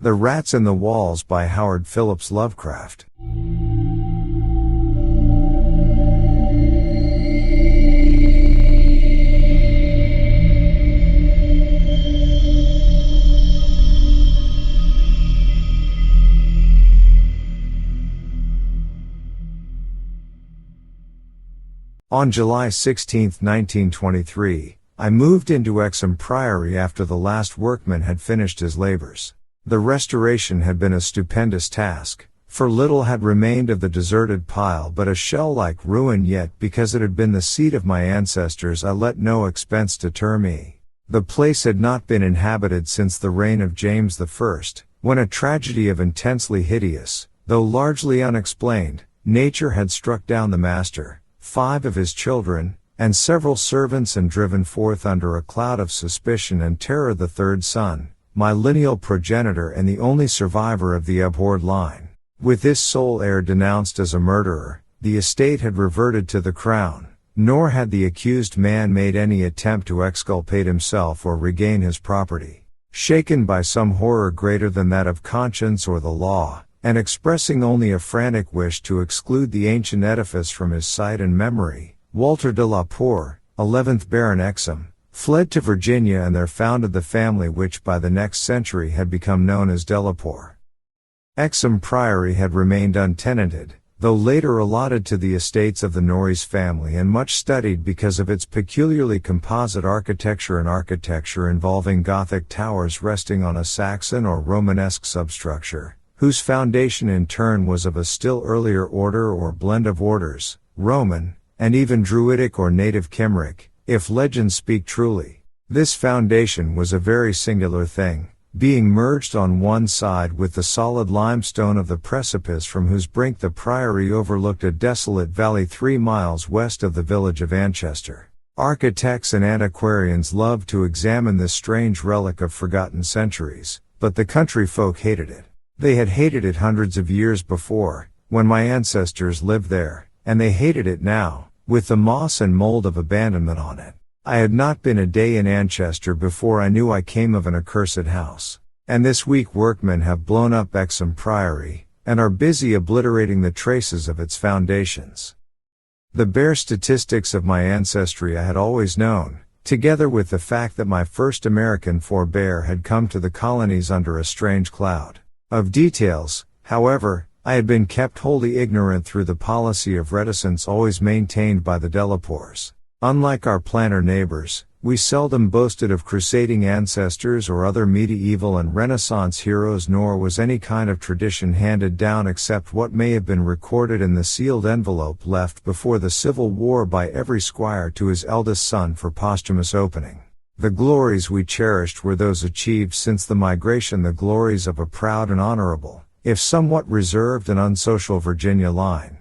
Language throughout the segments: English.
The Rats in the Walls by Howard Phillips Lovecraft. On July 16, 1923, I moved into Exham Priory after the last workman had finished his labors. The restoration had been a stupendous task, for little had remained of the deserted pile but a shell-like ruin, yet because it had been the seat of my ancestors I let no expense deter me. The place had not been inhabited since the reign of James I, when a tragedy of intensely hideous, though largely unexplained, nature had struck down the master, 5 of his children, and several servants, and driven forth under a cloud of suspicion and terror the 3rd son, my lineal progenitor and the only survivor of the abhorred line. With this sole heir denounced as a murderer, the estate had reverted to the crown, nor had the accused man made any attempt to exculpate himself or regain his property. Shaken by some horror greater than that of conscience or the law, and expressing only a frantic wish to exclude the ancient edifice from his sight and memory, Walter Delapore, 11th Baron Exham, fled to Virginia and there founded the family which by the next century had become known as Delapore. Exham Priory had remained untenanted, though later allotted to the estates of the Norreys family, and much studied because of its peculiarly composite architecture and architecture involving Gothic towers resting on a Saxon or Romanesque substructure, whose foundation in turn was of a still earlier order or blend of orders, Roman, and even Druidic or native Cymric, if legends speak truly. This foundation was a very singular thing, being merged on one side with the solid limestone of the precipice from whose brink the priory overlooked a desolate valley 3 miles west of the village of Anchester. Architects and antiquarians loved to examine this strange relic of forgotten centuries, but the country folk hated it. They had hated it hundreds of years before, when my ancestors lived there, and they hated it now, with the moss and mold of abandonment on it. I had not been a day in Anchester before I knew I came of an accursed house. And this week workmen have blown up Exham Priory, and are busy obliterating the traces of its foundations. The bare statistics of my ancestry I had always known, together with the fact that my first American forebear had come to the colonies under a strange cloud. Of details, however, I had been kept wholly ignorant through the policy of reticence always maintained by the Delapores. Unlike our planter neighbors, we seldom boasted of crusading ancestors or other medieval and Renaissance heroes, nor was any kind of tradition handed down except what may have been recorded in the sealed envelope left before the Civil War by every squire to his eldest son for posthumous opening. The glories we cherished were those achieved since the migration, the glories of a proud and honorable, if somewhat reserved and unsocial Virginia line.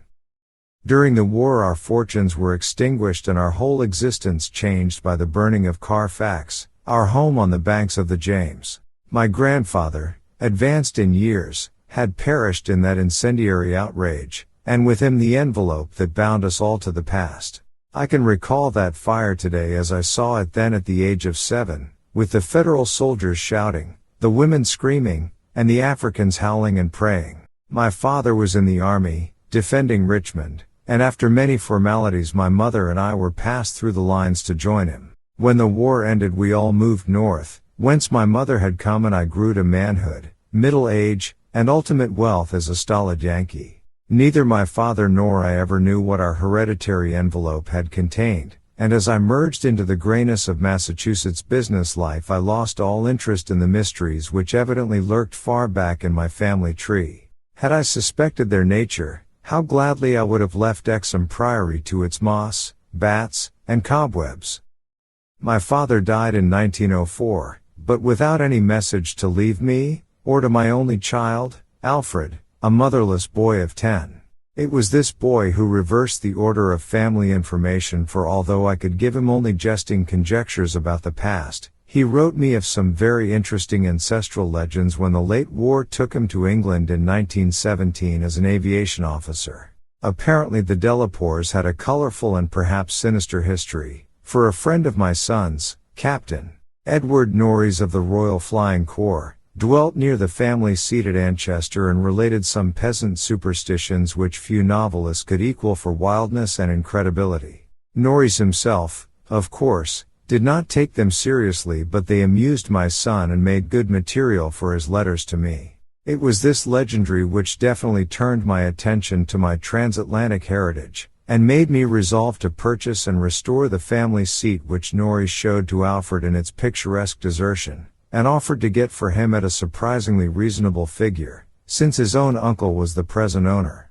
During the war our fortunes were extinguished and our whole existence changed by the burning of Carfax, our home on the banks of the James. My grandfather, advanced in years, had perished in that incendiary outrage, and with him the envelope that bound us all to the past. I can recall that fire today as I saw it then at the age of 7, with the Federal soldiers shouting, the women screaming, and the Africans howling and praying. My father was in the army, defending Richmond, and after many formalities my mother and I were passed through the lines to join him. When the war ended we all moved north, whence my mother had come, and I grew to manhood, middle age, and ultimate wealth as a stolid Yankee. Neither my father nor I ever knew what our hereditary envelope had contained, and as I merged into the grayness of Massachusetts business life I lost all interest in the mysteries which evidently lurked far back in my family tree. Had I suspected their nature, how gladly I would have left Exham Priory to its moss, bats, and cobwebs. My father died in 1904, but without any message to leave me, or to my only child, Alfred, a motherless boy of 10. It was this boy who reversed the order of family information, for although I could give him only jesting conjectures about the past, he wrote me of some very interesting ancestral legends when the late war took him to England in 1917 as an aviation officer. Apparently the Delapores had a colorful and perhaps sinister history, for a friend of my son's, Captain Edward Norreys of the Royal Flying Corps, dwelt near the family seat at Anchester and related some peasant superstitions which few novelists could equal for wildness and incredibility. Norris himself, of course, did not take them seriously, but they amused my son and made good material for his letters to me. It was this legendary which definitely turned my attention to my transatlantic heritage, and made me resolve to purchase and restore the family seat which Norris showed to Alfred in its picturesque desertion, and offered to get for him at a surprisingly reasonable figure, since his own uncle was the present owner.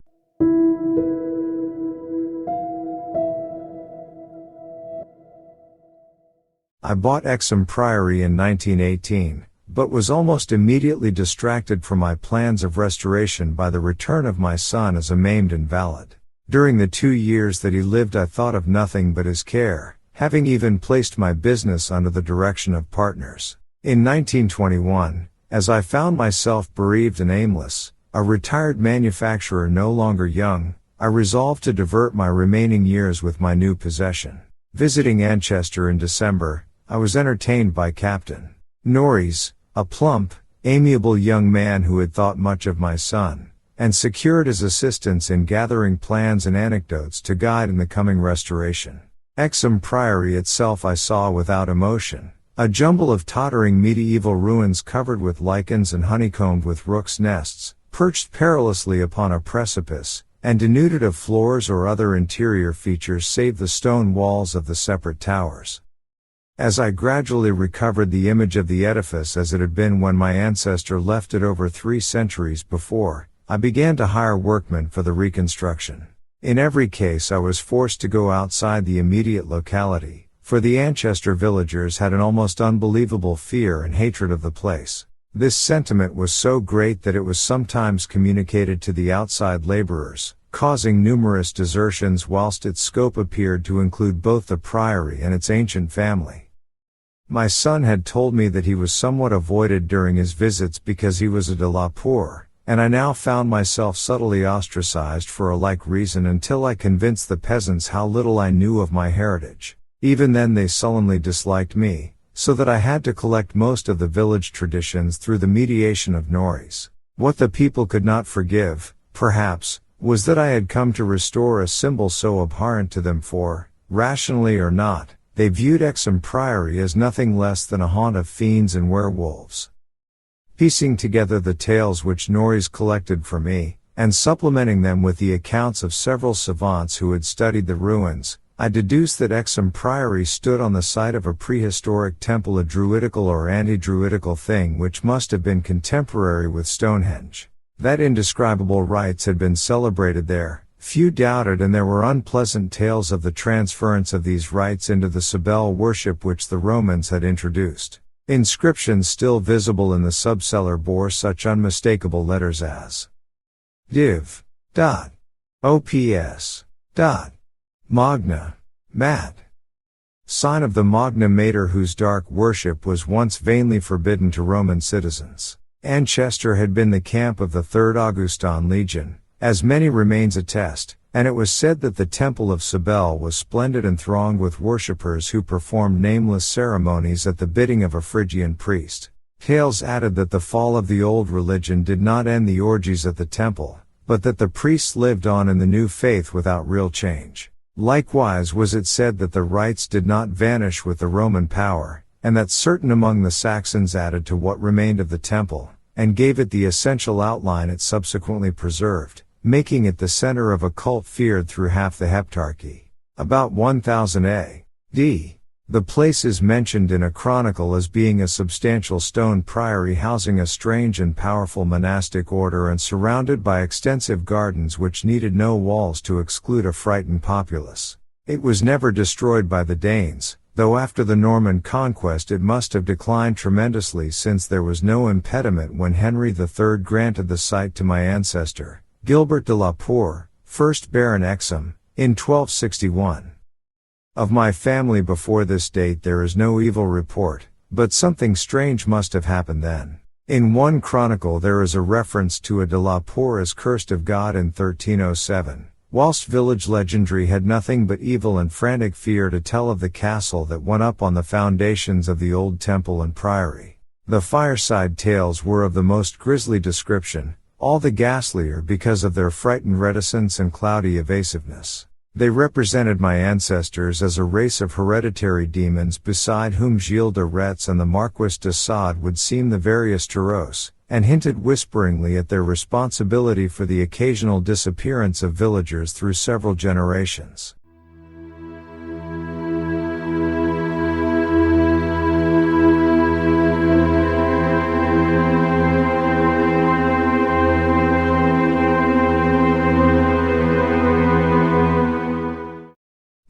I bought Exham Priory in 1918, but was almost immediately distracted from my plans of restoration by the return of my son as a maimed invalid. During the 2 years that he lived I thought of nothing but his care, having even placed my business under the direction of partners. In 1921, as I found myself bereaved and aimless, a retired manufacturer no longer young, I resolved to divert my remaining years with my new possession. Visiting Anchester in December, I was entertained by Captain Norris, a plump, amiable young man who had thought much of my son, and secured his assistance in gathering plans and anecdotes to guide in the coming restoration. Exham Priory itself I saw without emotion, a jumble of tottering medieval ruins covered with lichens and honeycombed with rooks' nests, perched perilously upon a precipice, and denuded of floors or other interior features save the stone walls of the separate towers. As I gradually recovered the image of the edifice as it had been when my ancestor left it over 3 centuries before, I began to hire workmen for the reconstruction. In every case I was forced to go outside the immediate locality, for the Anchester villagers had an almost unbelievable fear and hatred of the place. This sentiment was so great that it was sometimes communicated to the outside laborers, causing numerous desertions whilst its scope appeared to include both the priory and its ancient family. My son had told me that he was somewhat avoided during his visits because he was a Delapore, and I now found myself subtly ostracized for a like reason until I convinced the peasants how little I knew of my heritage. Even then they sullenly disliked me, so that I had to collect most of the village traditions through the mediation of Norris. What the people could not forgive, perhaps, was that I had come to restore a symbol so abhorrent to them for, rationally or not, they viewed Exham Priory as nothing less than a haunt of fiends and werewolves. Piecing together the tales which Norris collected for me, and supplementing them with the accounts of several savants who had studied the ruins, I deduced that Exham Priory stood on the site of a prehistoric temple, a druidical or anti-druidical thing which must have been contemporary with Stonehenge. That indescribable rites had been celebrated there, few doubted, and there were unpleasant tales of the transference of these rites into the Cybele worship which the Romans had introduced. Inscriptions still visible in the subcellar bore such unmistakable letters as Div. Ops. Magna. Mat. Sign of the Magna Mater, whose dark worship was once vainly forbidden to Roman citizens. Anchester had been the camp of the 3rd Augustan Legion, as many remains attest, and it was said that the temple of Cybele was splendid and thronged with worshippers who performed nameless ceremonies at the bidding of a Phrygian priest. Tales added that the fall of the old religion did not end the orgies at the temple, but that the priests lived on in the new faith without real change. Likewise was it said that the rites did not vanish with the Roman power, and that certain among the Saxons added to what remained of the temple, and gave it the essential outline it subsequently preserved, making it the center of a cult feared through half the Heptarchy. About 1000 A.D., the place is mentioned in a chronicle as being a substantial stone priory housing a strange and powerful monastic order and surrounded by extensive gardens which needed no walls to exclude a frightened populace. It was never destroyed by the Danes, though after the Norman conquest it must have declined tremendously, since there was no impediment when Henry III granted the site to my ancestor, Gilbert de la Poer, 1st Baron Exham, in 1261. Of my family before this date there is no evil report, but something strange must have happened then. In one chronicle there is a reference to a de la Poer as cursed of God in 1307, whilst village legendary had nothing but evil and frantic fear to tell of the castle that went up on the foundations of the old temple and priory. The fireside tales were of the most grisly description, all the ghastlier because of their frightened reticence and cloudy evasiveness. They represented my ancestors as a race of hereditary demons beside whom Gilles de Retz and the Marquis de Sade would seem the veriest Taros, and hinted whisperingly at their responsibility for the occasional disappearance of villagers through several generations.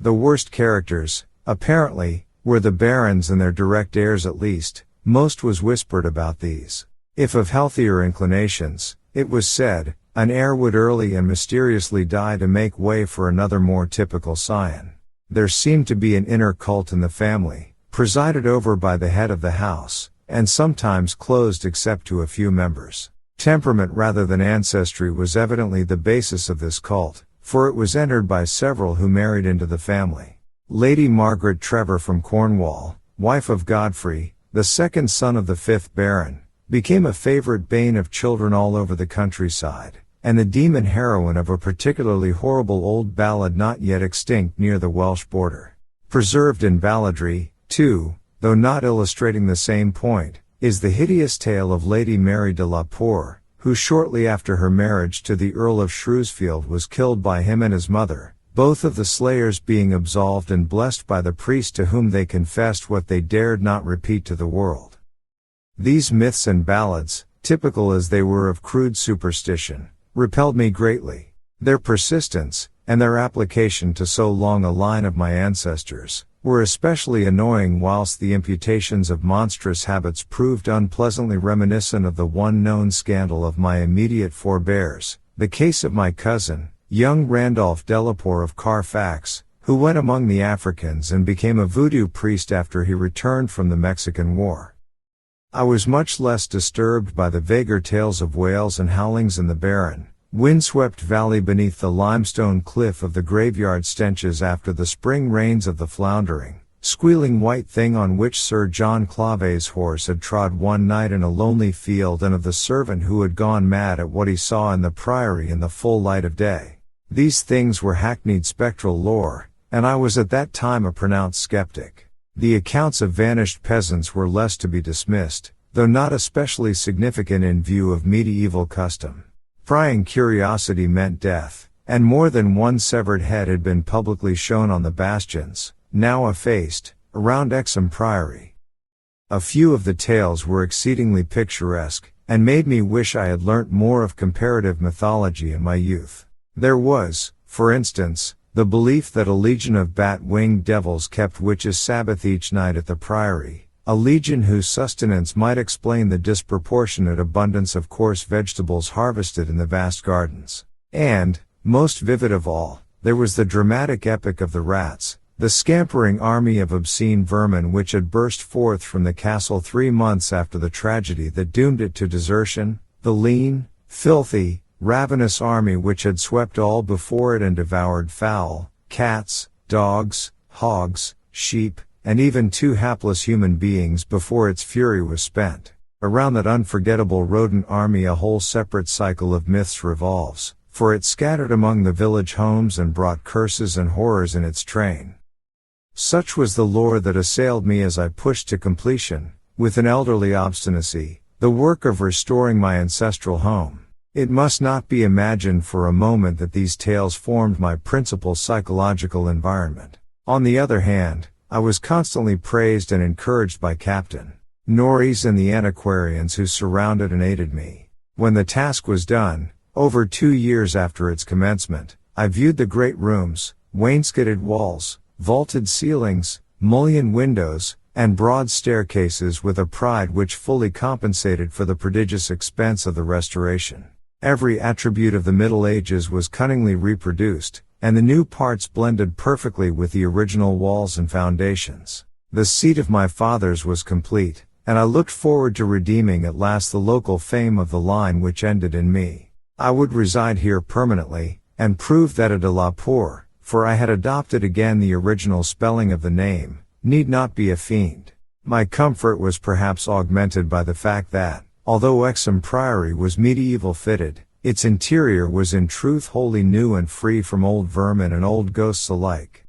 The worst characters, apparently, were the barons and their direct heirs at least. Most was whispered about these. If of healthier inclinations, it was said, an heir would early and mysteriously die to make way for another more typical scion. There seemed to be an inner cult in the family, presided over by the head of the house, and sometimes closed except to a few members. Temperament rather than ancestry was evidently the basis of this cult, for it was entered by several who married into the family. Lady Margaret Trevor from Cornwall, wife of Godfrey, the second son of the 5th Baron, became a favorite bane of children all over the countryside, and the demon heroine of a particularly horrible old ballad not yet extinct near the Welsh border. Preserved in balladry, too, though not illustrating the same point, is the hideous tale of Lady Mary Delapore, who shortly after her marriage to the Earl of Shrewsfield was killed by him and his mother, both of the slayers being absolved and blessed by the priest to whom they confessed what they dared not repeat to the world. These myths and ballads, typical as they were of crude superstition, repelled me greatly. Their persistence, and their application to so long a line of my ancestors, were especially annoying, whilst the imputations of monstrous habits proved unpleasantly reminiscent of the one known scandal of my immediate forebears, the case of my cousin, young Randolph Delapore of Carfax, who went among the Africans and became a voodoo priest after he returned from the Mexican War. I was much less disturbed by the vaguer tales of wails and howlings in the barren, windswept valley beneath the limestone cliff of the graveyard stenches after the spring rains of the floundering, squealing white thing on which Sir John Clave's horse had trod one night in a lonely field, and of the servant who had gone mad at what he saw in the priory in the full light of day. These things were hackneyed spectral lore, and I was at that time a pronounced skeptic. The accounts of vanished peasants were less to be dismissed, though not especially significant in view of medieval custom. Prying curiosity meant death, and more than one severed head had been publicly shown on the bastions, now effaced, around Exham Priory. A few of the tales were exceedingly picturesque, and made me wish I had learnt more of comparative mythology in my youth. There was, for instance, the belief that a legion of bat-winged devils kept witches' Sabbath each night at the priory, a legion whose sustenance might explain the disproportionate abundance of coarse vegetables harvested in the vast gardens. And, most vivid of all, there was the dramatic epic of the rats, the scampering army of obscene vermin which had burst forth from the castle 3 months after the tragedy that doomed it to desertion, the lean, filthy, ravenous army which had swept all before it and devoured fowl, cats, dogs, hogs, sheep, and even 2 hapless human beings before its fury was spent. Around that unforgettable rodent army a whole separate cycle of myths revolves, for it scattered among the village homes and brought curses and horrors in its train. Such was the lore that assailed me as I pushed to completion, with an elderly obstinacy, the work of restoring my ancestral home. It must not be imagined for a moment that these tales formed my principal psychological environment. On the other hand, I was constantly praised and encouraged by Captain Norreys and the antiquarians who surrounded and aided me. When the task was done, over 2 years after its commencement, I viewed the great rooms, wainscoted walls, vaulted ceilings, mullioned windows, and broad staircases with a pride which fully compensated for the prodigious expense of the restoration. Every attribute of the Middle Ages was cunningly reproduced, and the new parts blended perfectly with the original walls and foundations. The seat of my fathers was complete, and I looked forward to redeeming at last the local fame of the line which ended in me. I would reside here permanently, and prove that a Delapore, for I had adopted again the original spelling of the name, need not be a fiend. My comfort was perhaps augmented by the fact that, although Exham Priory was medieval fitted, its interior was in truth wholly new and free from old vermin and old ghosts alike.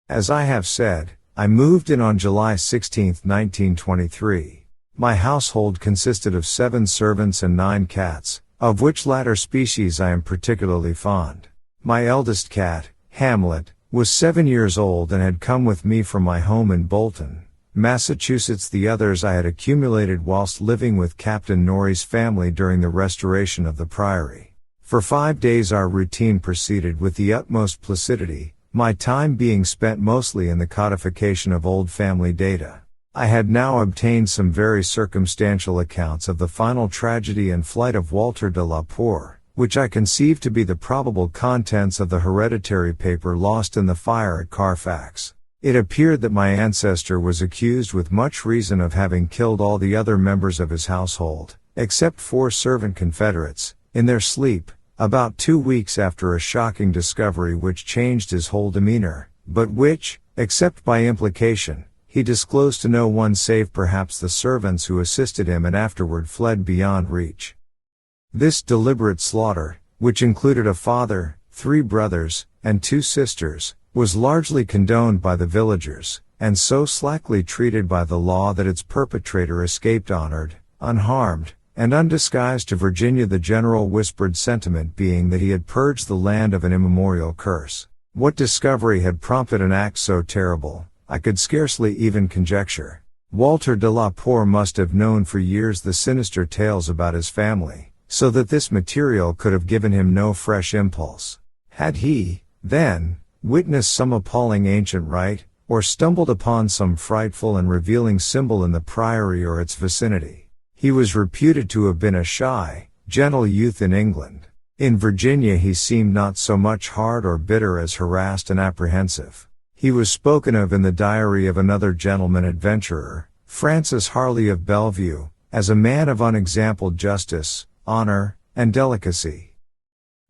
As I have said, I moved in on July 16, 1923. My household consisted of 7 servants and 9 cats, of which latter species I am particularly fond. My eldest cat, Hamlet, was 7 years old and had come with me from my home in Bolton, Massachusetts. The others I had accumulated whilst living with Captain Norrie's family during the restoration of the priory. For 5 days our routine proceeded with the utmost placidity, my time being spent mostly in the codification of old family data. I had now obtained some very circumstantial accounts of the final tragedy and flight of Walter Delapore, which I conceived to be the probable contents of the hereditary paper lost in the fire at Carfax. It appeared that my ancestor was accused with much reason of having killed all the other members of his household, except 4 servant confederates, in their sleep, about 2 weeks after a shocking discovery which changed his whole demeanor, but which, except by implication, he disclosed to no one save perhaps the servants who assisted him and afterward fled beyond reach. This deliberate slaughter, which included a father, 3 brothers, and 2 sisters, was largely condoned by the villagers, and so slackly treated by the law that its perpetrator escaped honored, unharmed, and undisguised to Virginia, the general whispered sentiment being that he had purged the land of an immemorial curse. What discovery had prompted an act so terrible, I could scarcely even conjecture. Walter Delapore must have known for years the sinister tales about his family, so that this material could have given him no fresh impulse. Had he, then, witnessed some appalling ancient rite, or stumbled upon some frightful and revealing symbol in the priory or its vicinity? He was reputed to have been a shy, gentle youth in England. In Virginia he seemed not so much hard or bitter as harassed and apprehensive. He was spoken of in the diary of another gentleman adventurer, Francis Harley of Bellevue, as a man of unexampled justice, honor, and delicacy.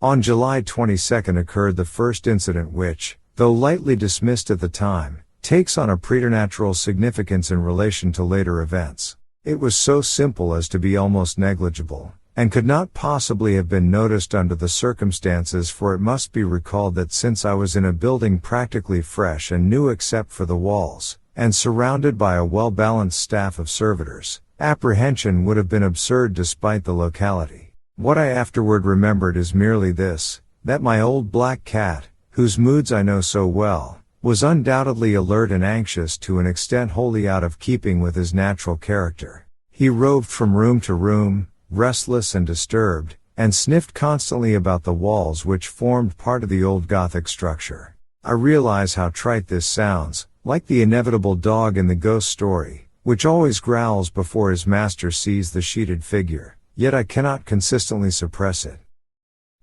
On July 22 occurred the first incident which, though lightly dismissed at the time, takes on a preternatural significance in relation to later events. It was so simple as to be almost negligible, and could not possibly have been noticed under the circumstances, for it must be recalled that since I was in a building practically fresh and new except for the walls, and surrounded by a well-balanced staff of servitors, apprehension would have been absurd despite the locality. What I afterward remembered is merely this, that my old black cat, whose moods I know so well, was undoubtedly alert and anxious to an extent wholly out of keeping with his natural character. He roved from room to room, restless and disturbed, and sniffed constantly about the walls which formed part of the old Gothic structure. I realize how trite this sounds, like the inevitable dog in the ghost story, which always growls before his master sees the sheeted figure, yet I cannot consistently suppress it.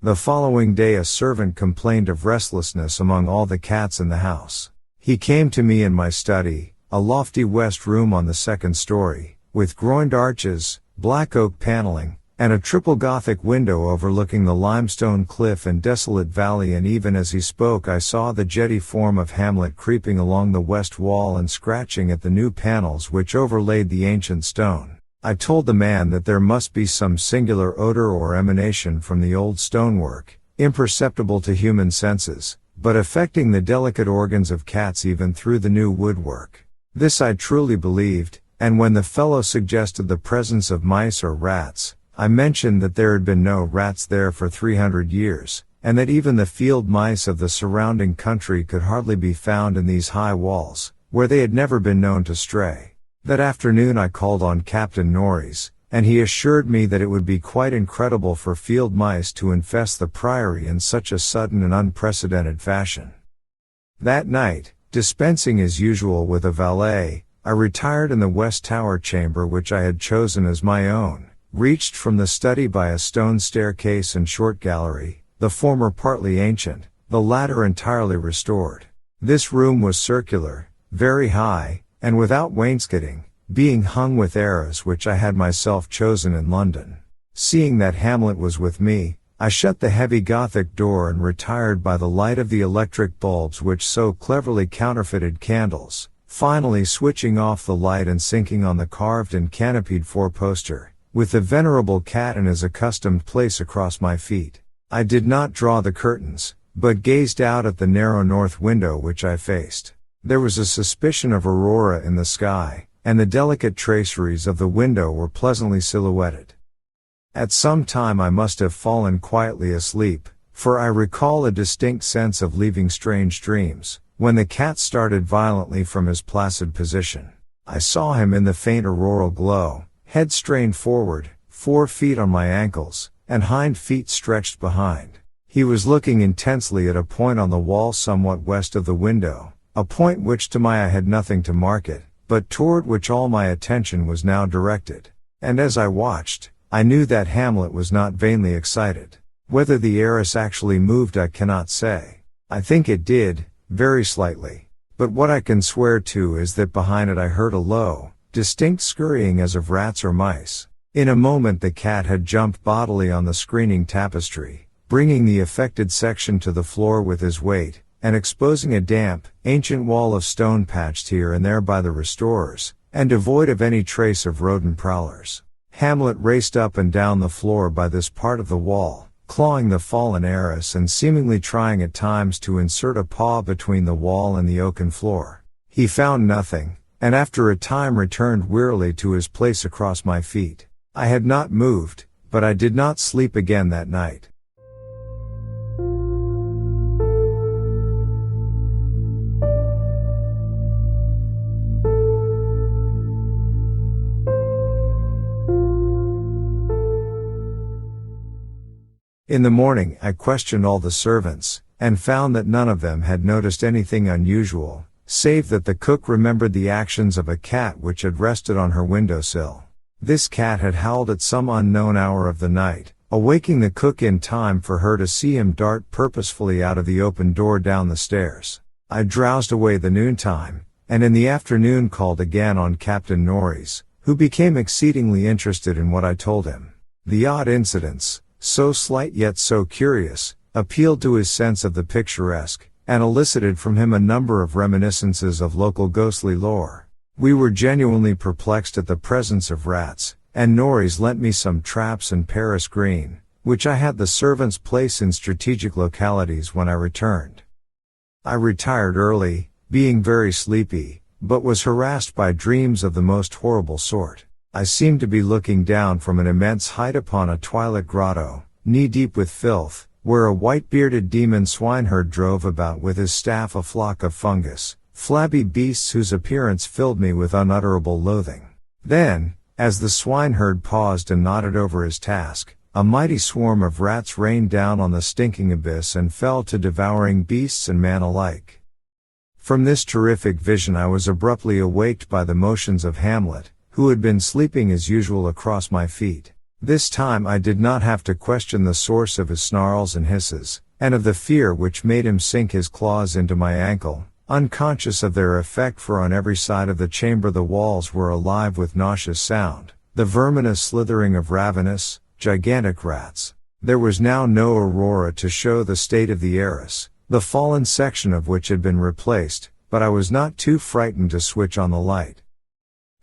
The following day a servant complained of restlessness among all the cats in the house. He came to me in my study, a lofty west room on the 2nd story, with groined arches, black oak paneling, and a triple Gothic window overlooking the limestone cliff and desolate valley, and even as he spoke I saw the jetty form of Hamlet creeping along the west wall and scratching at the new panels which overlaid the ancient stone. I told the man that there must be some singular odor or emanation from the old stonework, imperceptible to human senses, but affecting the delicate organs of cats even through the new woodwork. This I truly believed, and when the fellow suggested the presence of mice or rats, I mentioned that there had been no rats there for 300 years, and that even the field mice of the surrounding country could hardly be found in these high walls, where they had never been known to stray. That afternoon I called on Captain Norrie's, and he assured me that it would be quite incredible for field mice to infest the priory in such a sudden and unprecedented fashion. That night, dispensing as usual with a valet, I retired in the west tower chamber which I had chosen as my own, reached from the study by a stone staircase and short gallery, the former partly ancient, the latter entirely restored. This room was circular, very high, and without wainscoting, being hung with arras which I had myself chosen in London. Seeing that Hamlet was with me, I shut the heavy Gothic door and retired by the light of the electric bulbs which so cleverly counterfeited candles, finally switching off the light and sinking on the carved and canopied four-poster, with the venerable cat in his accustomed place across my feet. I did not draw the curtains, but gazed out at the narrow north window which I faced. There was a suspicion of aurora in the sky, and the delicate traceries of the window were pleasantly silhouetted. At some time I must have fallen quietly asleep, for I recall a distinct sense of leaving strange dreams, when the cat started violently from his placid position. I saw him in the faint auroral glow, head strained forward, 4 feet on my ankles, and hind feet stretched behind. He was looking intensely at a point on the wall somewhat west of the window, a point which to my eye had nothing to mark it, but toward which all my attention was now directed. And as I watched, I knew that Hamlet was not vainly excited. Whether the heiress actually moved I cannot say. I think it did, very slightly. But what I can swear to is that behind it I heard a low, distinct scurrying as of rats or mice. In a moment the cat had jumped bodily on the screening tapestry, bringing the affected section to the floor with his weight, and exposing a damp, ancient wall of stone patched here and there by the restorers, and devoid of any trace of rodent prowlers. Hamlet raced up and down the floor by this part of the wall, clawing the fallen heiress and seemingly trying at times to insert a paw between the wall and the oaken floor. He found nothing, and after a time returned wearily to his place across my feet. I had not moved, but I did not sleep again that night. In the morning I questioned all the servants, and found that none of them had noticed anything unusual, save that the cook remembered the actions of a cat which had rested on her windowsill. This cat had howled at some unknown hour of the night, awaking the cook in time for her to see him dart purposefully out of the open door down the stairs. I drowsed away the noontime, and in the afternoon called again on Captain Norreys, who became exceedingly interested in what I told him. The odd incidents, so slight yet so curious, appealed to his sense of the picturesque, and elicited from him a number of reminiscences of local ghostly lore. We were genuinely perplexed at the presence of rats, and Norreys lent me some traps and Paris green, which I had the servants place in strategic localities when I returned. I retired early, being very sleepy, but was harassed by dreams of the most horrible sort. I seemed to be looking down from an immense height upon a twilit grotto, knee-deep with filth, where a white-bearded demon swineherd drove about with his staff a flock of fungus, flabby beasts whose appearance filled me with unutterable loathing. Then, as the swineherd paused and nodded over his task, a mighty swarm of rats rained down on the stinking abyss and fell to devouring beasts and man alike. From this terrific vision I was abruptly awaked by the motions of Hamlet, who had been sleeping as usual across my feet. This time I did not have to question the source of his snarls and hisses, and of the fear which made him sink his claws into my ankle, unconscious of their effect, for on every side of the chamber the walls were alive with nauseous sound, the verminous slithering of ravenous, gigantic rats. There was now no aurora to show the state of the heiress, the fallen section of which had been replaced, but I was not too frightened to switch on the light.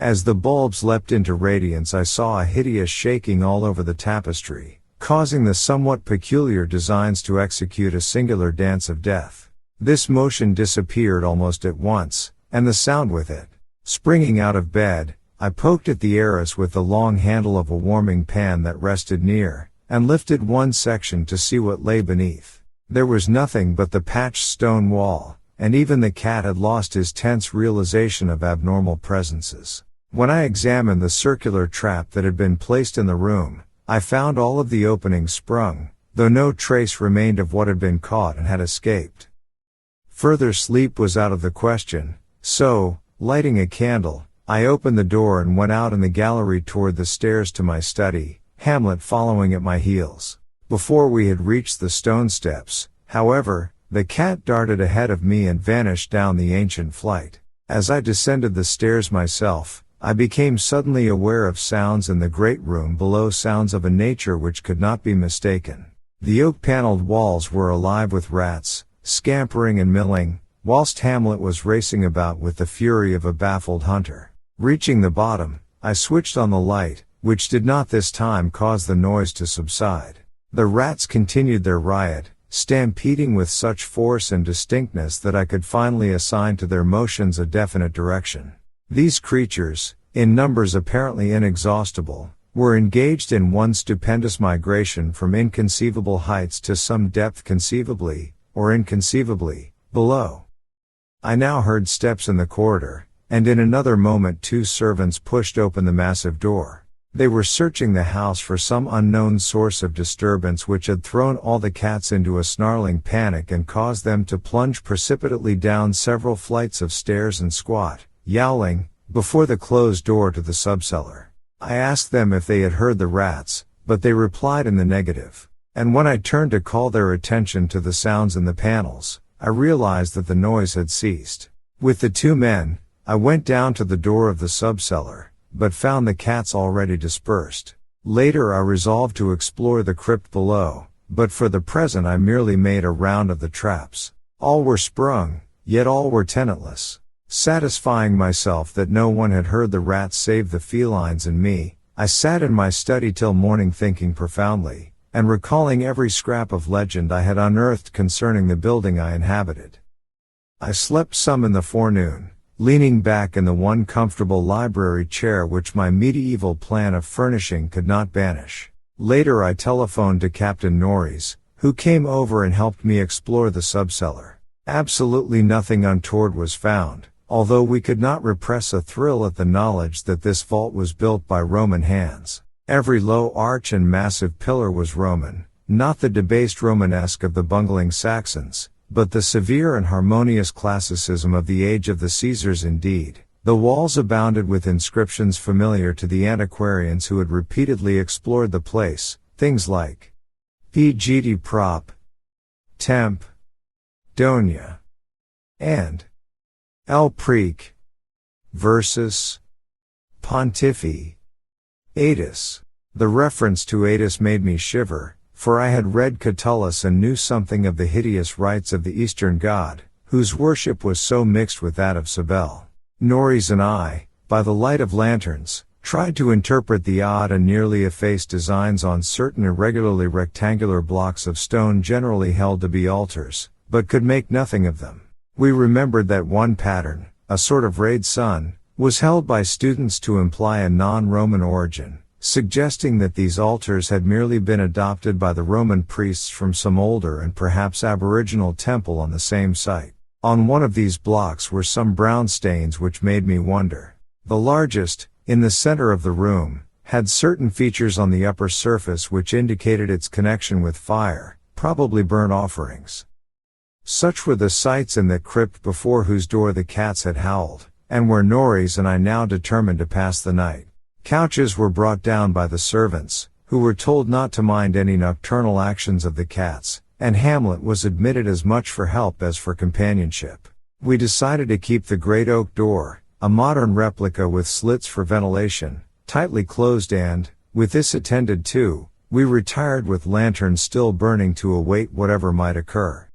As the bulbs leapt into radiance I saw a hideous shaking all over the tapestry, causing the somewhat peculiar designs to execute a singular dance of death. This motion disappeared almost at once, and the sound with it. Springing out of bed, I poked at the heiress with the long handle of a warming pan that rested near, and lifted one section to see what lay beneath. There was nothing but the patched stone wall, and even the cat had lost his tense realization of abnormal presences. When I examined the circular trap that had been placed in the room, I found all of the openings sprung, though no trace remained of what had been caught and had escaped. Further sleep was out of the question, so, lighting a candle, I opened the door and went out in the gallery toward the stairs to my study, Hamlet following at my heels. Before we had reached the stone steps, however, the cat darted ahead of me and vanished down the ancient flight. As I descended the stairs myself, I became suddenly aware of sounds in the great room below, sounds of a nature which could not be mistaken. The oak-paneled walls were alive with rats, scampering and milling, whilst Hamlet was racing about with the fury of a baffled hunter. Reaching the bottom, I switched on the light, which did not this time cause the noise to subside. The rats continued their riot, stampeding with such force and distinctness that I could finally assign to their motions a definite direction. These creatures, in numbers apparently inexhaustible, were engaged in one stupendous migration from inconceivable heights to some depth conceivably, or inconceivably, below. I now heard steps in the corridor, and in another moment 2 servants pushed open the massive door. They were searching the house for some unknown source of disturbance which had thrown all the cats into a snarling panic and caused them to plunge precipitately down several flights of stairs and squat, yowling, before the closed door to the subcellar. I asked them if they had heard the rats, but they replied in the negative. And when I turned to call their attention to the sounds in the panels, I realized that the noise had ceased. With the 2 men, I went down to the door of the subcellar, but found the cats already dispersed. Later I resolved to explore the crypt below, but for the present I merely made a round of the traps. All were sprung, yet all were tenantless. Satisfying myself that no one had heard the rats save the felines and me, I sat in my study till morning thinking profoundly, and recalling every scrap of legend I had unearthed concerning the building I inhabited. I slept some in the forenoon, leaning back in the one comfortable library chair which my medieval plan of furnishing could not banish. Later I telephoned to Captain Norris, who came over and helped me explore the subcellar. Absolutely nothing untoward was found, although we could not repress a thrill at the knowledge that this vault was built by Roman hands. Every low arch and massive pillar was Roman, not the debased Romanesque of the bungling Saxons, but the severe and harmonious classicism of the age of the Caesars indeed. The walls abounded with inscriptions familiar to the antiquarians who had repeatedly explored the place, things like P.G.D. Prop, Temp, Donia, and El Preque, Versus, Pontifi, Aetus. The reference to Aetus made me shiver, for I had read Catullus and knew something of the hideous rites of the Eastern god, whose worship was so mixed with that of Cybele. Norris and I, by the light of lanterns, tried to interpret the odd and nearly effaced designs on certain irregularly rectangular blocks of stone generally held to be altars, but could make nothing of them. We remembered that one pattern, a sort of rayed sun, was held by students to imply a non-Roman origin, suggesting that these altars had merely been adopted by the Roman priests from some older and perhaps aboriginal temple on the same site. On one of these blocks were some brown stains which made me wonder. The largest, in the center of the room, had certain features on the upper surface which indicated its connection with fire, probably burnt offerings. Such were the sights in the crypt before whose door the cats had howled, and where Norris and I now determined to pass the night. Couches were brought down by the servants, who were told not to mind any nocturnal actions of the cats, and Hamlet was admitted as much for help as for companionship. We decided to keep the great oak door, a modern replica with slits for ventilation, tightly closed and, with this attended to, we retired with lanterns still burning to await whatever might occur.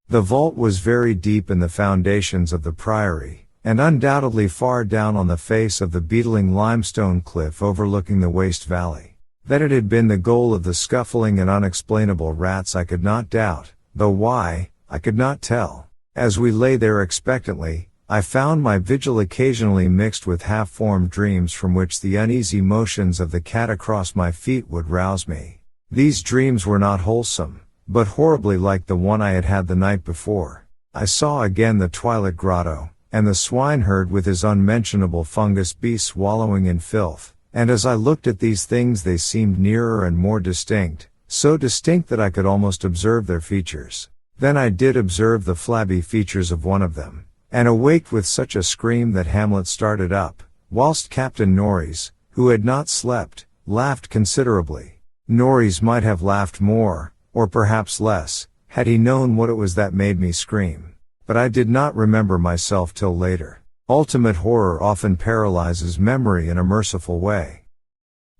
The vault was very deep in the foundations of the priory, and undoubtedly far down on the face of the beetling limestone cliff overlooking the waste valley. That it had been the goal of the scuffling and unexplainable rats I could not doubt, though why, I could not tell. As we lay there expectantly, I found my vigil occasionally mixed with half-formed dreams from which the uneasy motions of the cat across my feet would rouse me. These dreams were not wholesome, but horribly like the one I had had the night before. I saw again the twilit grotto, and the swineherd with his unmentionable fungus beasts wallowing in filth, and as I looked at these things they seemed nearer and more distinct, so distinct that I could almost observe their features. Then I did observe the flabby features of one of them, and awaked with such a scream that Hamlet started up, whilst Captain Norreys, who had not slept, laughed considerably. Norreys might have laughed more, or perhaps less, had he known what it was that made me scream. But I did not remember myself till later. Ultimate horror often paralyzes memory in a merciful way.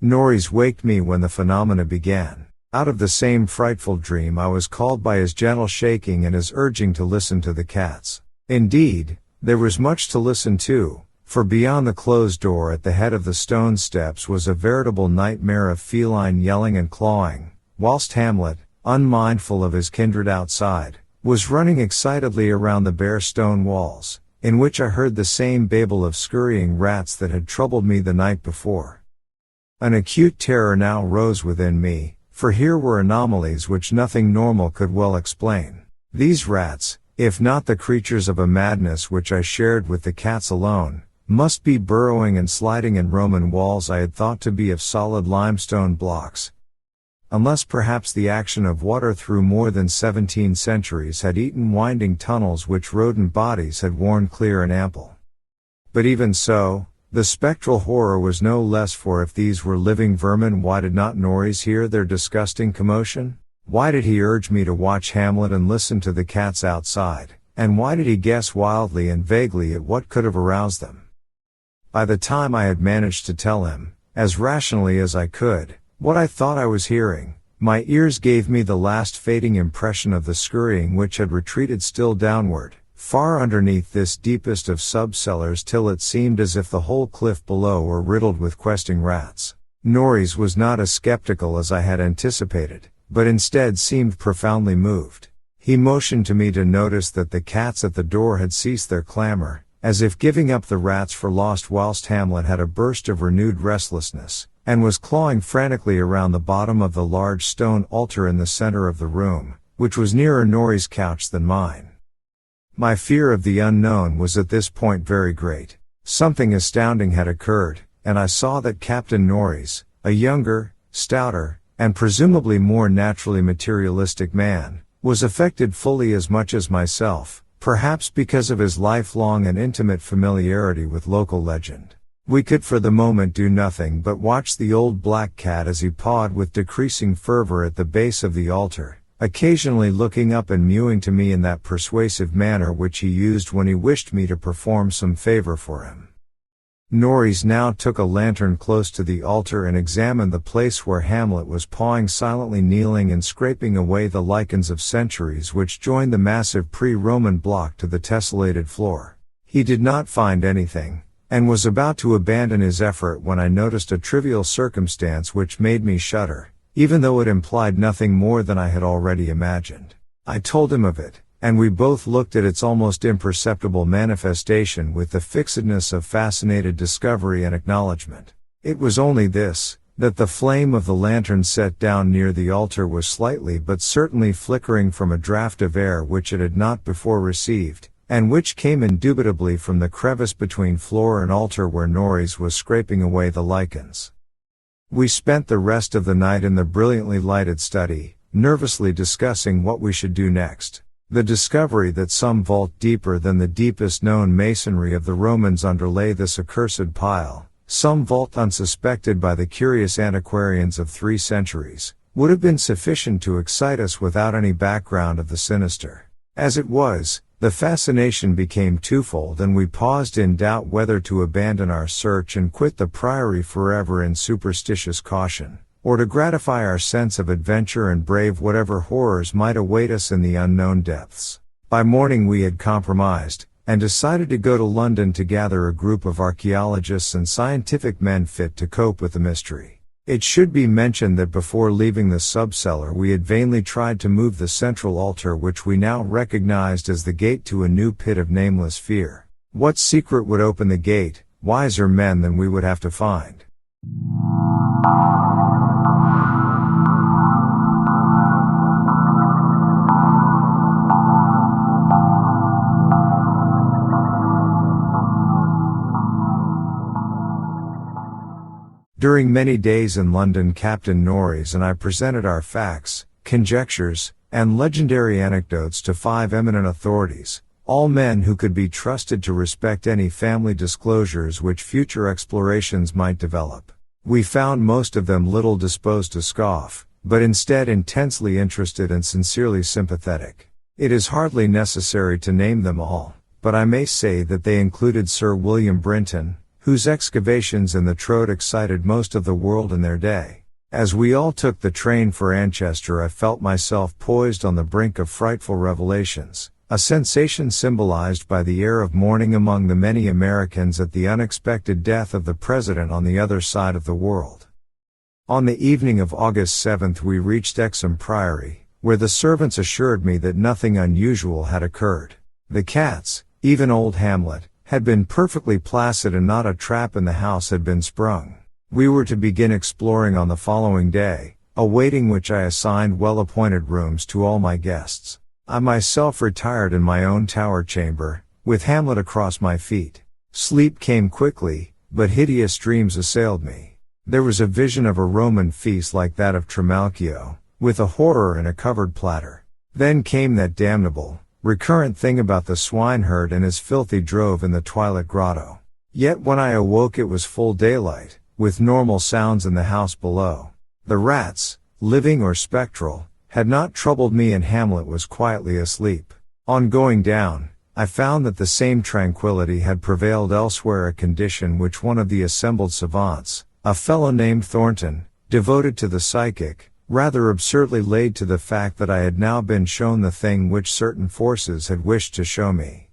Norreys waked me when the phenomena began. Out of the same frightful dream I was called by his gentle shaking and his urging to listen to the cats. Indeed, there was much to listen to, for beyond the closed door at the head of the stone steps was a veritable nightmare of feline yelling and clawing, whilst Hamlet, unmindful of his kindred outside, was running excitedly around the bare stone walls, in which I heard the same babel of scurrying rats that had troubled me the night before. An acute terror now rose within me, for here were anomalies which nothing normal could well explain. These rats, if not the creatures of a madness which I shared with the cats alone, must be burrowing and sliding in Roman walls I had thought to be of solid limestone blocks. Unless perhaps the action of water through more than 17 centuries had eaten winding tunnels which rodent bodies had worn clear and ample. But even so, the spectral horror was no less, for if these were living vermin, why did not Norreys hear their disgusting commotion? Why did he urge me to watch Hamlet and listen to the cats outside, and why did he guess wildly and vaguely at what could have aroused them? By the time I had managed to tell him, as rationally as I could, what I thought I was hearing, my ears gave me the last fading impression of the scurrying which had retreated still downward, far underneath this deepest of sub-cellars, till it seemed as if the whole cliff below were riddled with questing rats. Norreys was not as skeptical as I had anticipated, but instead seemed profoundly moved. He motioned to me to notice that the cats at the door had ceased their clamor, as if giving up the rats for lost, whilst Hamlet had a burst of renewed restlessness, and was clawing frantically around the bottom of the large stone altar in the center of the room, which was nearer Norreys' couch than mine. My fear of the unknown was at this point very great. Something astounding had occurred, and I saw that Captain Norreys, a younger, stouter, and presumably more naturally materialistic man, was affected fully as much as myself, perhaps because of his lifelong and intimate familiarity with local legend. We could for the moment do nothing but watch the old black cat as he pawed with decreasing fervor at the base of the altar, occasionally looking up and mewing to me in that persuasive manner which he used when he wished me to perform some favor for him. Norreys now took a lantern close to the altar and examined the place where Hamlet was pawing silently, kneeling and scraping away the lichens of centuries which joined the massive pre-Roman block to the tessellated floor. He did not find anything, and was about to abandon his effort when I noticed a trivial circumstance which made me shudder, even though it implied nothing more than I had already imagined. I told him of it, and we both looked at its almost imperceptible manifestation with the fixedness of fascinated discovery and acknowledgement. It was only this, that the flame of the lantern set down near the altar was slightly but certainly flickering from a draught of air which it had not before received, and which came indubitably from the crevice between floor and altar where Norreys was scraping away the lichens. We spent the rest of the night in the brilliantly lighted study, nervously discussing what we should do next. The discovery that some vault deeper than the deepest known masonry of the Romans underlay this accursed pile, some vault unsuspected by the curious antiquarians of 3 centuries, would have been sufficient to excite us without any background of the sinister. As it was, the fascination became twofold, and we paused in doubt whether to abandon our search and quit the priory forever in superstitious caution, or to gratify our sense of adventure and brave whatever horrors might await us in the unknown depths. By morning we had compromised, and decided to go to London to gather a group of archaeologists and scientific men fit to cope with the mystery. It should be mentioned that before leaving the subcellar we had vainly tried to move the central altar, which we now recognized as the gate to a new pit of nameless fear. What secret would open the gate? Wiser men than we would have to find. During many days in London, Captain Norreys and I presented our facts, conjectures, and legendary anecdotes to 5 eminent authorities, All men who could be trusted to respect any family disclosures which future explorations might develop. We found most of them little disposed to scoff, but instead intensely interested and sincerely sympathetic. It is hardly necessary to name them all, but I may say that they included Sir William Brinton, whose excavations in the Trode excited most of the world in their day. As we all took the train for Anchester, I felt myself poised on the brink of frightful revelations, a sensation symbolized by the air of mourning among the many Americans at the unexpected death of the President on the other side of the world. On the evening of August 7th we reached Exham Priory, where the servants assured me that nothing unusual had occurred. The cats, even old Hamlet, had been perfectly placid and not a trap in the house had been sprung. We were to begin exploring on the following day, awaiting which I assigned well-appointed rooms to all my guests. I myself retired in my own tower chamber, with Hamlet across my feet. Sleep came quickly, but hideous dreams assailed me. There was a vision of a Roman feast like that of Trimalchio, with a horror in a covered platter. Then came that damnable, recurrent thing about the swineherd and his filthy drove in the twilit grotto. Yet when I awoke it was full daylight, with normal sounds in the house below. The rats, living or spectral, had not troubled me and Hamlet was quietly asleep. On going down, I found that the same tranquility had prevailed elsewhere, a condition which one of the assembled savants, a fellow named Thornton, devoted to the psychic, rather absurdly laid to the fact that I had now been shown the thing which certain forces had wished to show me.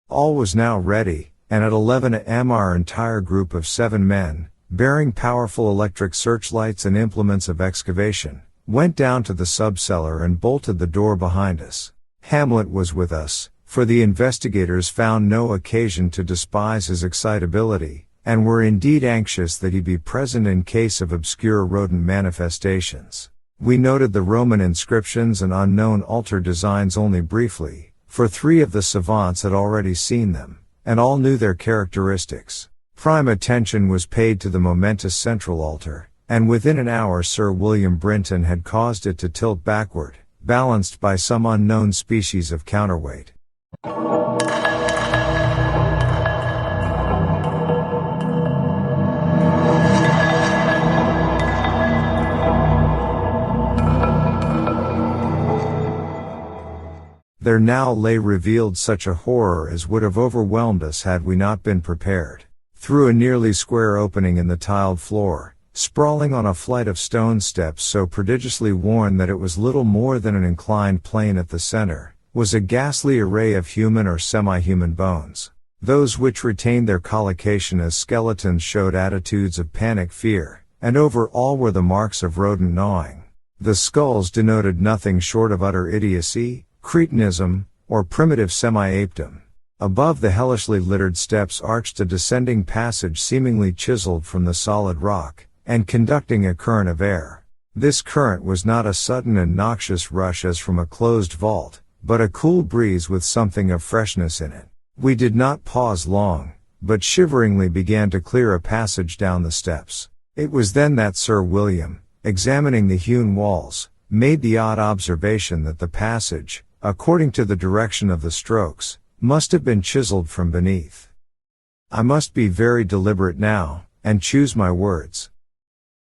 All was now ready, and at 11 a.m. our entire group of 7 men, bearing powerful electric searchlights and implements of excavation, went down to the subcellar and bolted the door behind us. Hamlet was with us, for the investigators found no occasion to despise his excitability, and were indeed anxious that he be present in case of obscure rodent manifestations. We noted the Roman inscriptions and unknown altar designs only briefly, for 3 of the savants had already seen them, and all knew their characteristics. Prime attention was paid to the momentous central altar, and within an hour Sir William Brinton had caused it to tilt backward, balanced by some unknown species of counterweight. There now lay revealed such a horror as would have overwhelmed us had we not been prepared. Through a nearly square opening in the tiled floor, sprawling on a flight of stone steps so prodigiously worn that it was little more than an inclined plane at the center, was a ghastly array of human or semi-human bones. Those which retained their collocation as skeletons showed attitudes of panic fear, and over all were the marks of rodent gnawing. The skulls denoted nothing short of utter idiocy, cretinism, or primitive semi-apedom. Above the hellishly littered steps arched a descending passage seemingly chiseled from the solid rock, and conducting a current of air. This current was not a sudden and noxious rush as from a closed vault, but a cool breeze with something of freshness in it. We did not pause long, but shiveringly began to clear a passage down the steps. It was then that Sir William, examining the hewn walls, made the odd observation that the passage, according to the direction of the strokes, must have been chiseled from beneath. I must be very deliberate now, and choose my words.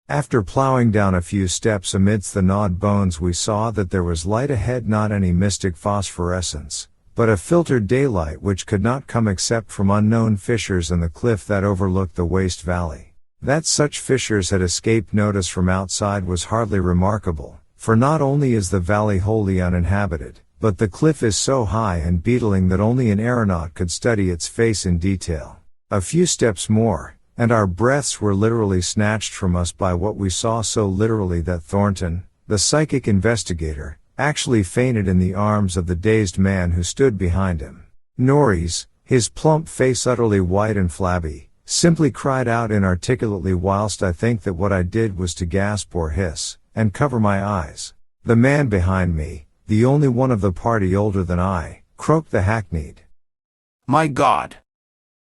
After plowing down a few steps amidst the gnawed bones we saw that there was light ahead, not any mystic phosphorescence, but a filtered daylight which could not come except from unknown fissures in the cliff that overlooked the waste valley. That such fissures had escaped notice from outside was hardly remarkable, for not only is the valley wholly uninhabited, but the cliff is so high and beetling that only an aeronaut could study its face in detail. A few steps more, and our breaths were literally snatched from us by what we saw, so literally that Thornton, the psychic investigator, actually fainted in the arms of the dazed man who stood behind him. Norris, his plump face utterly white and flabby, simply cried out inarticulately, whilst I think that what I did was to gasp or hiss, and cover my eyes. The man behind me, the only one of the party older than I, croaked the hackneyed, "My God!"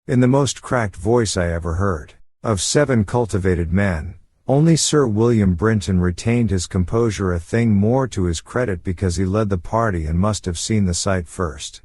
in the most cracked voice I ever heard. Of 7 cultivated men, only Sir William Brinton retained his composure, a thing more to his credit because he led the party and must have seen the sight first.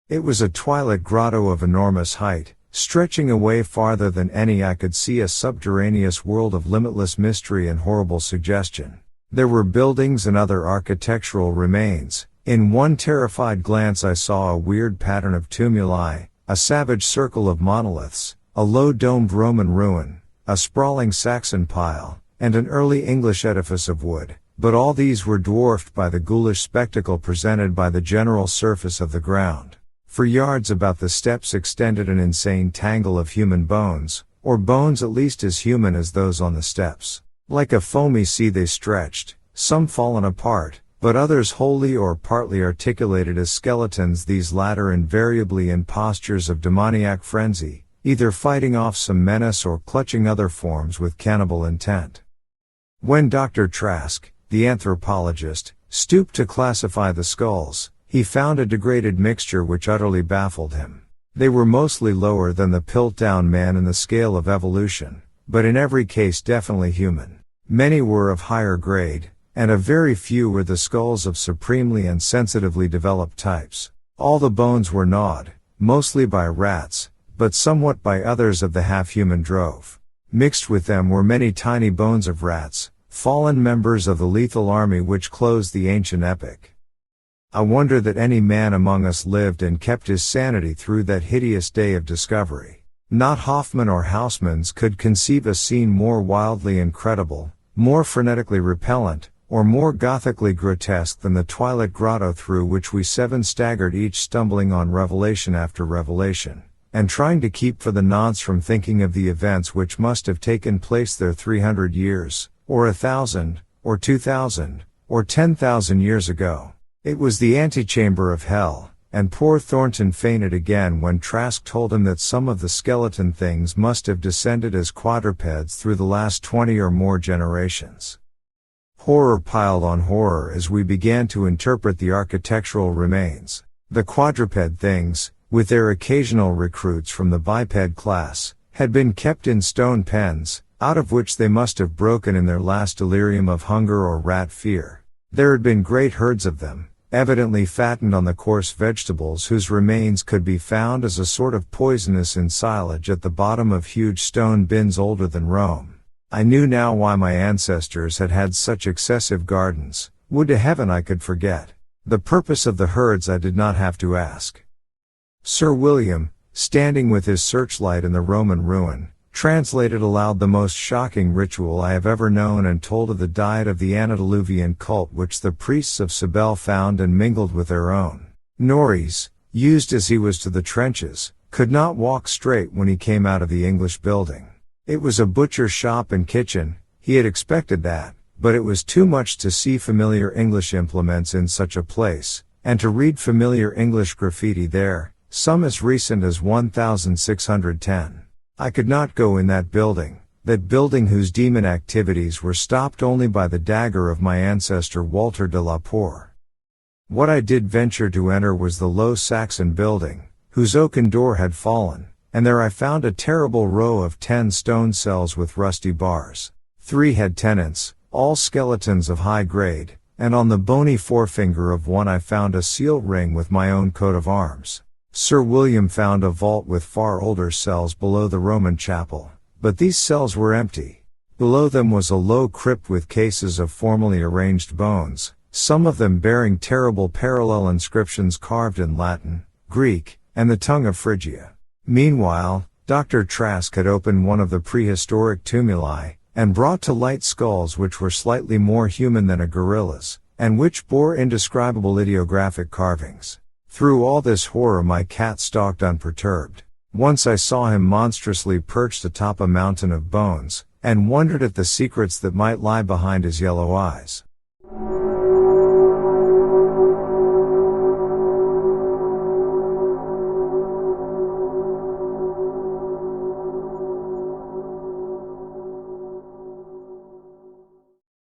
It was a twilit grotto of enormous height, stretching away farther than any I could see, a subterraneous world of limitless mystery and horrible suggestion. There were buildings and other architectural remains. In one terrified glance I saw a weird pattern of tumuli, a savage circle of monoliths, a low-domed Roman ruin, a sprawling Saxon pile, and an early English edifice of wood, but all these were dwarfed by the ghoulish spectacle presented by the general surface of the ground. For yards about the steps extended an insane tangle of human bones, or bones at least as human as those on the steps. Like a foamy sea they stretched, some fallen apart, but others wholly or partly articulated as skeletons, these latter invariably in postures of demoniac frenzy, either fighting off some menace or clutching other forms with cannibal intent. When Dr. Trask, the anthropologist, stooped to classify the skulls, he found a degraded mixture which utterly baffled him. They were mostly lower than the Piltdown man in the scale of evolution, but in every case definitely human. Many were of higher grade, and a very few were the skulls of supremely and sensitively developed types. All the bones were gnawed, mostly by rats, but somewhat by others of the half-human drove. Mixed with them were many tiny bones of rats, fallen members of the lethal army which closed the ancient epic. I wonder that any man among us lived and kept his sanity through that hideous day of discovery. Not Hoffman or Housemans could conceive a scene more wildly incredible, more frenetically repellent, or more gothically grotesque than the twilit grotto through which we seven staggered, each stumbling on revelation after revelation, and trying to keep for the nonce from thinking of the events which must have taken place there 300 years, or 1,000, or 2,000, or 10,000 years ago. It was the antechamber of hell, and poor Thornton fainted again when Trask told him that some of the skeleton things must have descended as quadrupeds through the last 20 or more generations. Horror piled on horror as we began to interpret the architectural remains. The quadruped things, with their occasional recruits from the biped class, had been kept in stone pens, out of which they must have broken in their last delirium of hunger or rat fear. There had been great herds of them, evidently fattened on the coarse vegetables whose remains could be found as a sort of poisonous ensilage at the bottom of huge stone bins older than Rome. I knew now why my ancestors had had such excessive gardens. Would to heaven I could forget. The purpose of the herds I did not have to ask. Sir William, standing with his searchlight in the Roman ruin, translated aloud the most shocking ritual I have ever known and told of the diet of the antediluvian cult which the priests of Cybele found and mingled with their own. Norreys, used as he was to the trenches, could not walk straight when he came out of the English building. It was a butcher shop and kitchen, he had expected that, but it was too much to see familiar English implements in such a place, and to read familiar English graffiti there, some as recent as 1610. I could not go in that building whose demon activities were stopped only by the dagger of my ancestor Walter Delapore. What I did venture to enter was the low Saxon building, whose oaken door had fallen, and there I found a terrible row of 10 stone cells with rusty bars. 3 had tenants, all skeletons of high grade, and on the bony forefinger of one I found a seal ring with my own coat of arms. Sir William found a vault with far older cells below the Roman chapel, but these cells were empty. Below them was a low crypt with cases of formally arranged bones, some of them bearing terrible parallel inscriptions carved in Latin, Greek, and the tongue of Phrygia. Meanwhile, Dr. Trask had opened one of the prehistoric tumuli, and brought to light skulls which were slightly more human than a gorilla's, and which bore indescribable ideographic carvings. Through all this horror my cat stalked unperturbed. Once I saw him monstrously perched atop a mountain of bones, and wondered at the secrets that might lie behind his yellow eyes.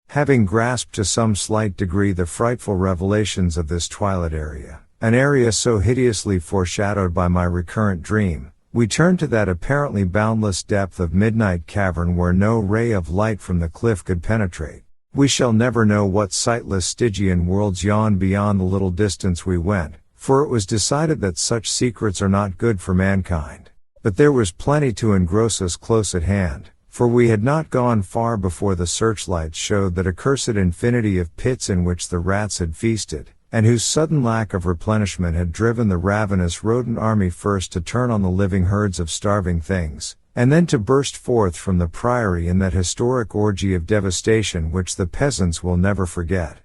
Having grasped to some slight degree the frightful revelations of this twilit area, an area so hideously foreshadowed by my recurrent dream, we turned to that apparently boundless depth of midnight cavern where no ray of light from the cliff could penetrate. We shall never know what sightless Stygian worlds yawned beyond the little distance we went, for it was decided that such secrets are not good for mankind. But there was plenty to engross us close at hand, for we had not gone far before the searchlights showed that accursed infinity of pits in which the rats had feasted, and whose sudden lack of replenishment had driven the ravenous rodent army first to turn on the living herds of starving things, and then to burst forth from the priory in that historic orgy of devastation which the peasants will never forget.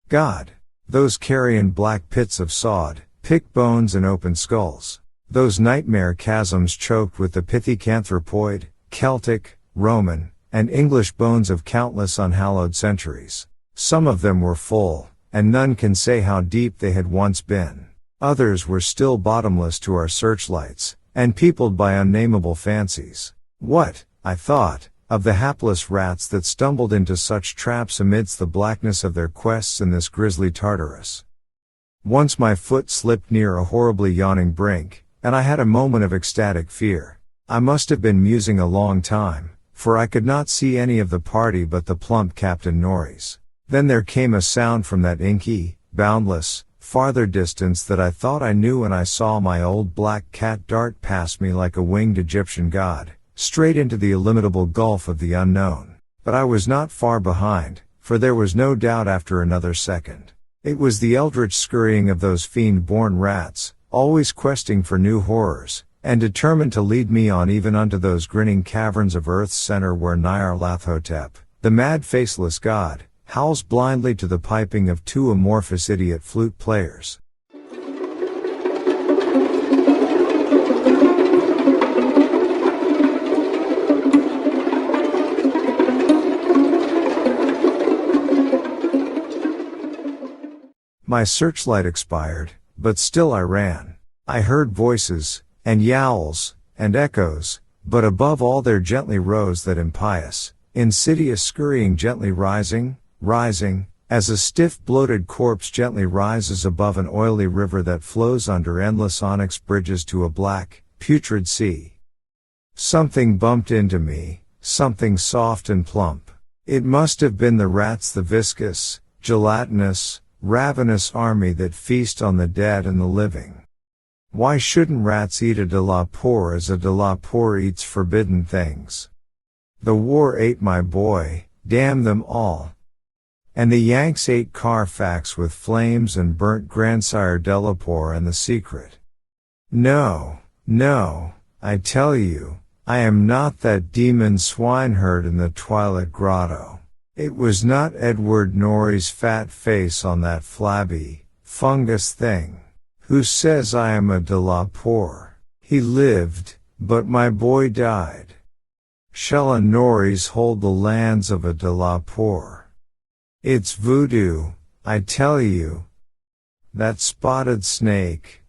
God! Those carrion black pits of sod, picked bones and open skulls. Those nightmare chasms choked with the pithecanthropoid, Celtic, Roman, and English bones of countless unhallowed centuries. Some of them were full, and none can say how deep they had once been. Others were still bottomless to our searchlights, and peopled by unnameable fancies. What, I thought, of the hapless rats that stumbled into such traps amidst the blackness of their quests in this grisly Tartarus? Once my foot slipped near a horribly yawning brink, and I had a moment of ecstatic fear. I must have been musing a long time, for I could not see any of the party but the plump Captain Norris. Then there came a sound from that inky, boundless, farther distance that I thought I knew, and I saw my old black cat dart past me like a winged Egyptian god, straight into the illimitable gulf of the unknown. But I was not far behind, for there was no doubt after another second. It was the eldritch scurrying of those fiend-born rats, always questing for new horrors, and determined to lead me on even unto those grinning caverns of earth's center where Nyarlathotep, the mad faceless god, howls blindly to the piping of two amorphous idiot flute players. My searchlight expired, but still I ran. I heard voices, and yowls, and echoes, but above all there gently rose that impious, insidious scurrying, gently rising, as a stiff bloated corpse gently rises above an oily river that flows under endless onyx bridges to a black, putrid sea. Something bumped into me, something soft and plump. It must have been the rats, the viscous, gelatinous, ravenous army that feast on the dead and the living. Why shouldn't rats eat a Delapore as a Delapore eats forbidden things? The war ate my boy, damn them all. And the Yanks ate Carfax with flames and burnt grandsire Delapore and the secret. No, I tell you, I am not that demon swineherd in the Twilit Grotto. It was not Edward Norrie's fat face on that flabby, fungus thing. Who says I am a Delapore? He lived, but my boy died. Shall a Norries hold the lands of a Delapore? It's voodoo, I tell you. That spotted snake.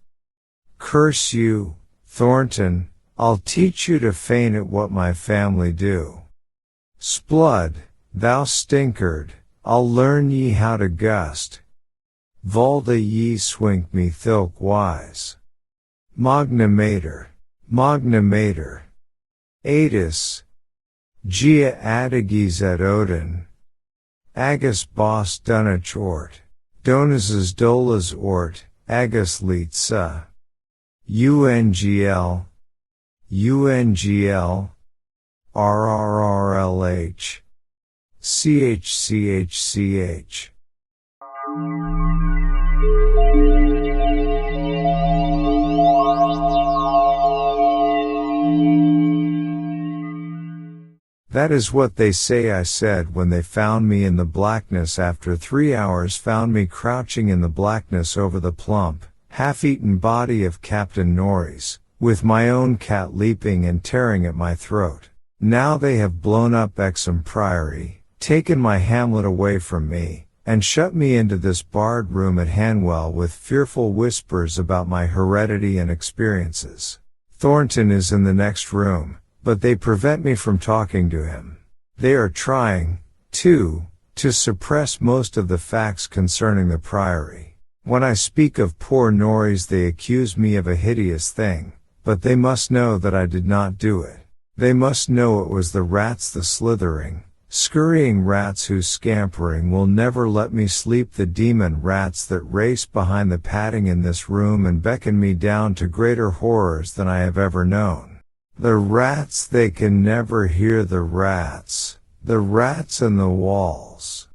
Curse you, Thornton, I'll teach you to feign at what my family do. Splud, thou stinkard, I'll learn ye how to gust. Valda ye swink me thilk wise. Magna Mater. Adis. Gia adigis et Odin. Agus bos dunach ort. Donas's dolas ort, agus litsa. UNGL. RRRLH. CHCHCH. That is what they say I said when they found me in the blackness after 3 hours, found me crouching in the blackness over the plump, half-eaten body of Captain Norris, with my own cat leaping and tearing at my throat. Now they have blown up Exham Priory, taken my hamlet away from me, and shut me into this barred room at Hanwell with fearful whispers about my heredity and experiences. Thornton is in the next room, but they prevent me from talking to him. They are trying, too, to suppress most of the facts concerning the Priory. When I speak of poor Norries they accuse me of a hideous thing, but they must know that I did not do it. They must know it was the rats, the slithering, Scurrying rats whose scampering will never let me sleep, the demon rats that race behind the padding in this room and beckon me down to greater horrors than I have ever known. The rats, they can never hear the rats in the walls.